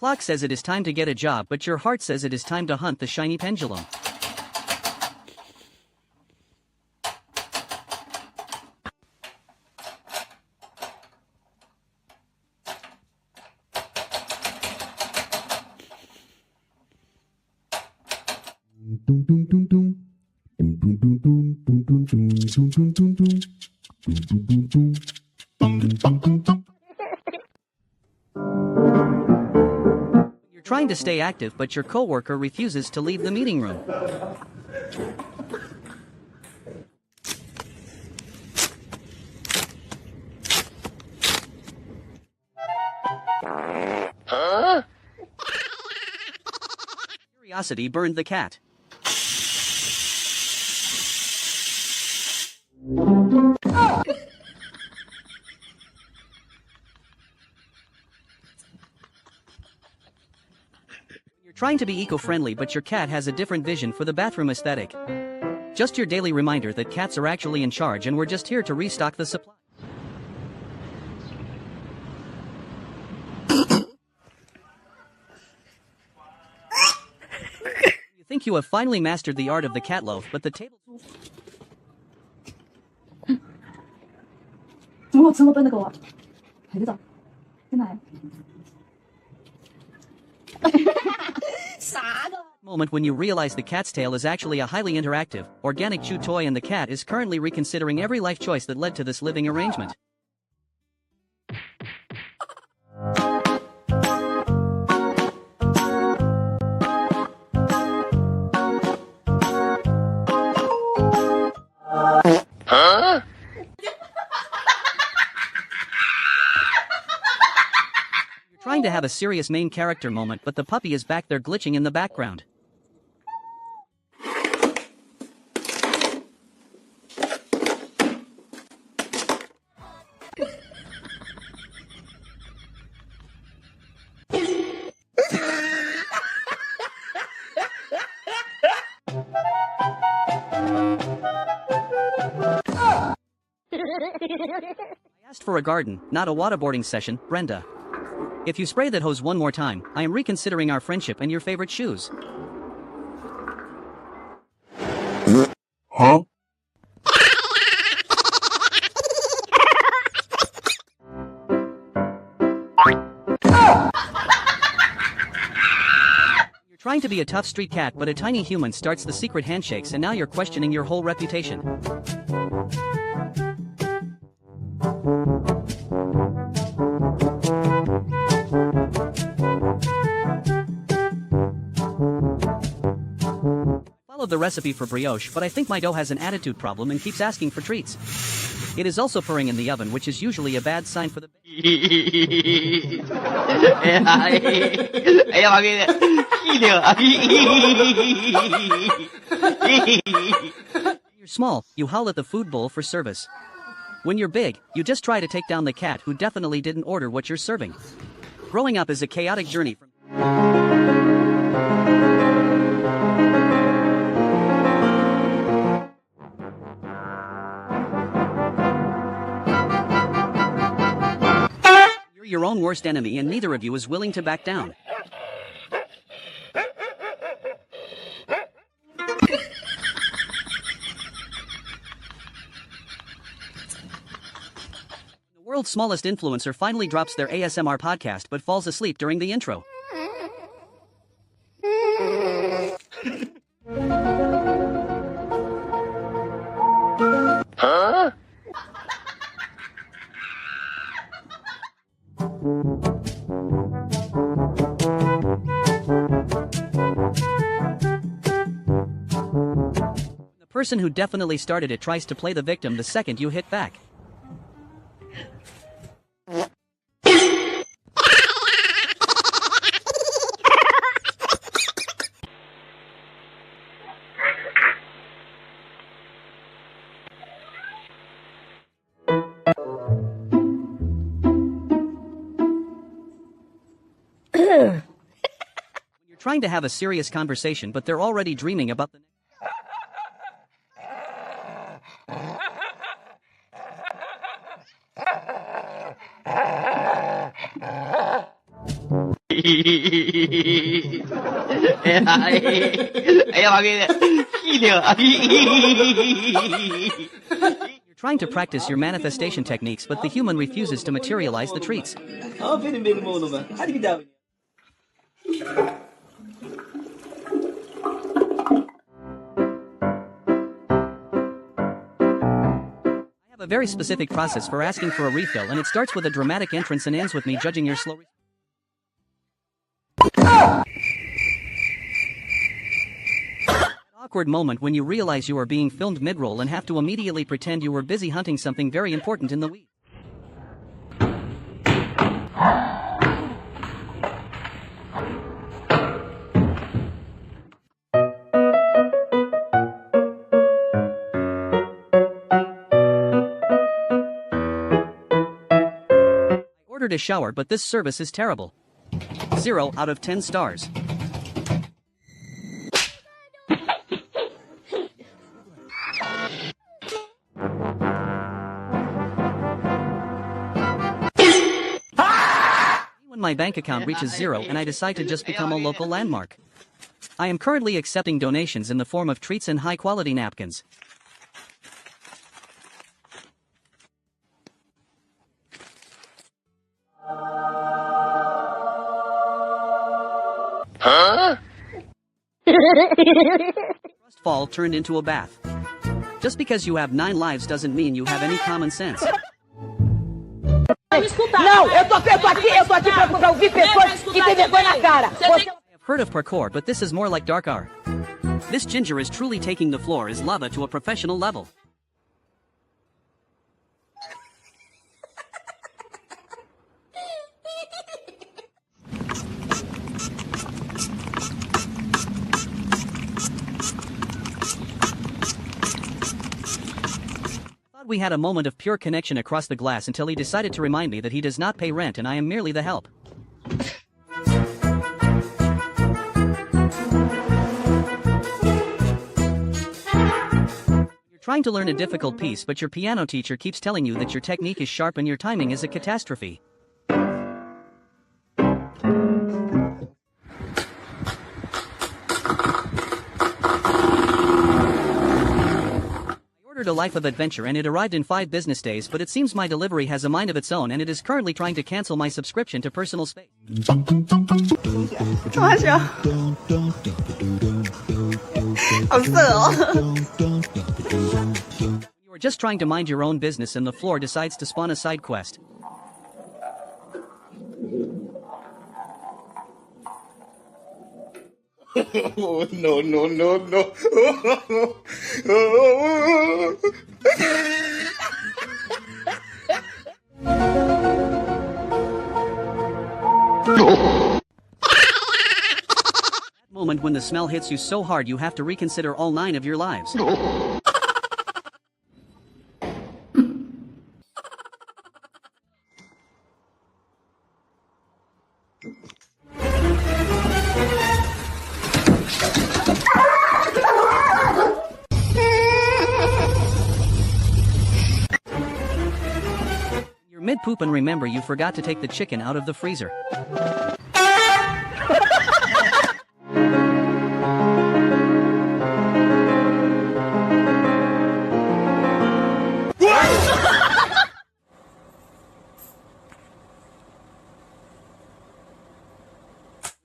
clock says it is time to get a job, but your heart says it is time to hunt the shiny pendulum. You're trying to stay active, but your coworker refuses to leave the meeting room. Curiosity burned the cat. You're trying to be eco-friendly, but your cat has a different vision for the bathroom aesthetic. Just your daily reminder that cats are actually in charge and we're just here to restock the supply. You think you have finally mastered the art of the cat loaf, but the table... 我怎么笨那个我？还得找，真的。啥个 Moment when you realize the cat's tail is actually a highly interactive, organic chew toy and the cat is currently reconsidering every life choice that led to this living arrangement. You're trying to have a serious main character moment, but the puppy is back there glitching in the background. I asked for a garden, not a waterboarding session, Brenda. If you spray that hose one more time, I am reconsidering our friendship and your favorite shoes. Huh? You're trying to be a tough street cat, but a tiny human starts the secret handshakes and now you're questioning your whole reputation. Followed the recipe for brioche, but I think my dough has an attitude problem and keeps asking for treats. It is also purring in the oven, which is usually a bad sign for the... You're small, you howl at the food bowl for service. When you're big, you just try to take down the cat who definitely didn't order what you're serving. Growing up is a chaotic journey from... You're your own worst enemy and neither of you is willing to back down. The world's smallest influencer finally drops their ASMR podcast but falls asleep during the intro. Huh? The person who definitely started it tries to play the victim the second you hit back. When you're trying to have a serious conversation but they're already dreaming about the next... You're trying to practice your manifestation techniques, but the human refuses to materialize the treats. I have a very specific process for asking for a refill, and it starts with a dramatic entrance and ends with me judging your slow awkward moment when you realize you are being filmed mid-roll and have to immediately pretend you were busy hunting something very important in the weeds. I ordered a shower, but this service is terrible. 0 out of 10 stars. When my bank account reaches 0 and I decide to just become a local landmark. I am currently accepting donations in the form of treats and high-quality napkins. Trust fall turned into a bath. Just because you have 9 lives doesn't mean you have any common sense. Não, eu tô aqui pra ouvir pessoas que tem vergonha na cara. I have heard of parkour, but this is more like Darkar. This ginger is truly taking the floor as lava to a professional level. We had a moment of pure connection across the glass until he decided to remind me that he does not pay rent and I am merely the help. You're trying to learn a difficult piece, but your piano teacher keeps telling you that your technique is sharp and your timing is a catastrophe. A life of adventure and it arrived in 5 business days, but it seems my delivery has a mind of its own and it is currently trying to cancel my subscription to personal space. You are just trying to mind your own business and the floor decides to spawn a side quest. Oh, no. That moment when the smell hits you so hard you have to reconsider all 9 of your lives. You're mid-poop and remember you forgot to take the chicken out of the freezer.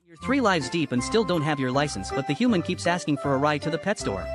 You're 3 lives deep and still don't have your license, but the human keeps asking for a ride to the pet store.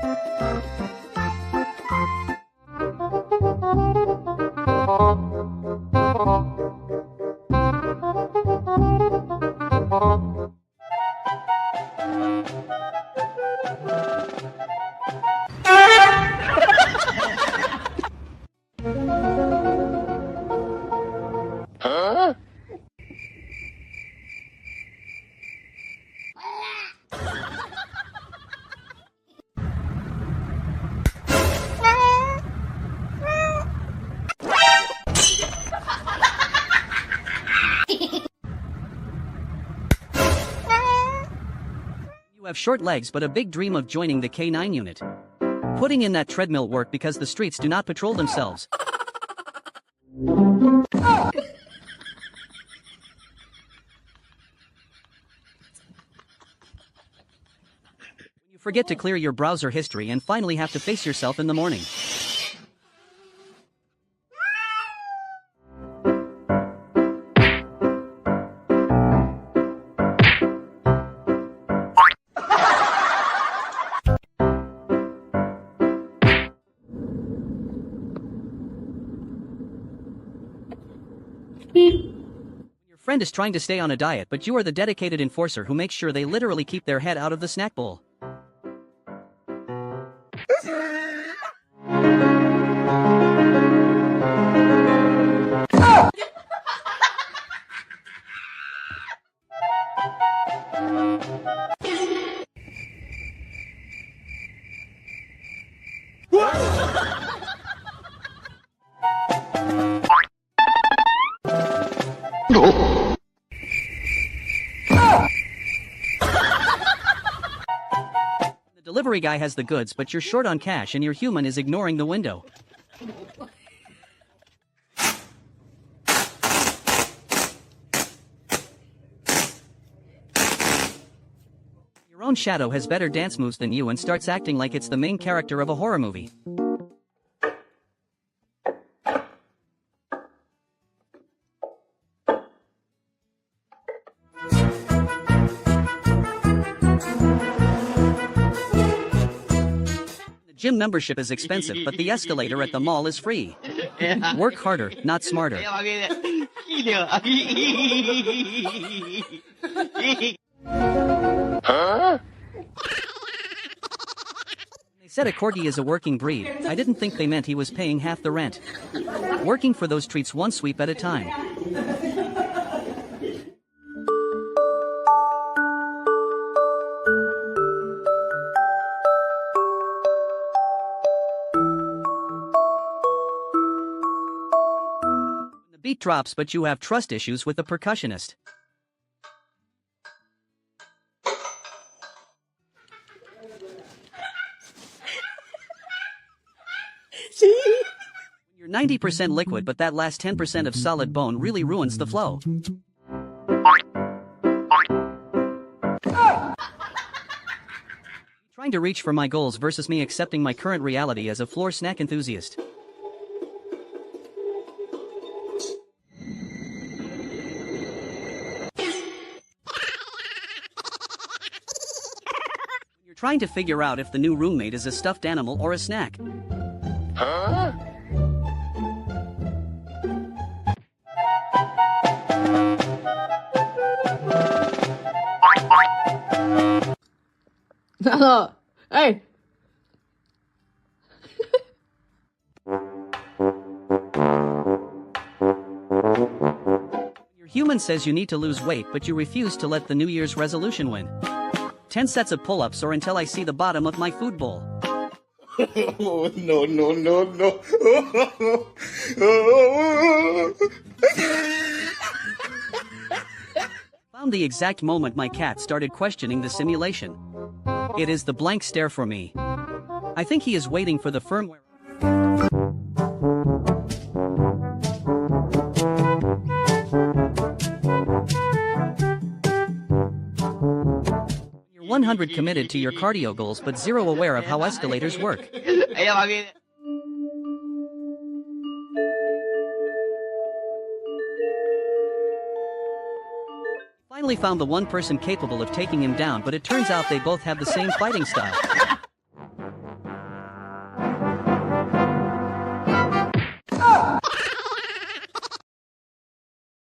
You have short legs but a big dream of joining the K9 unit. Putting in that treadmill work because the streets do not patrol themselves. Forget to clear your browser history and finally have to face yourself in the morning. Your friend is trying to stay on a diet, but you are the dedicated enforcer who makes sure they literally keep their head out of the snack bowl. The delivery guy has the goods, but you're short on cash and your human is ignoring the window. Your own shadow has better dance moves than you and starts acting like it's the main character of a horror movie. Gym membership is expensive, but the escalator at the mall is free. Work harder, not smarter. They said a corgi is a working breed. I didn't think they meant he was paying half the rent. Working for those treats one sweep at a time. The beat drops, but you have trust issues with the percussionist. You're 90% liquid, but that last 10% of solid bone really ruins the flow. Trying to reach for my goals versus me accepting my current reality as a floor snack enthusiast. You're trying to figure out if the new roommate is a stuffed animal or a snack. Hello. Hey. Your human says you need to lose weight, but you refuse to let the New Year's resolution win. 10 sets of pull-ups or until I see the bottom of my food bowl. Oh, no, no, no, no. Found the exact moment my cat started questioning the simulation. It is the blank stare for me. I think he is waiting for the firmware. You're 100 committed to your cardio goals but 0 aware of how escalators work. Finally found the one person capable of taking him down, but it turns out they both have the same fighting style.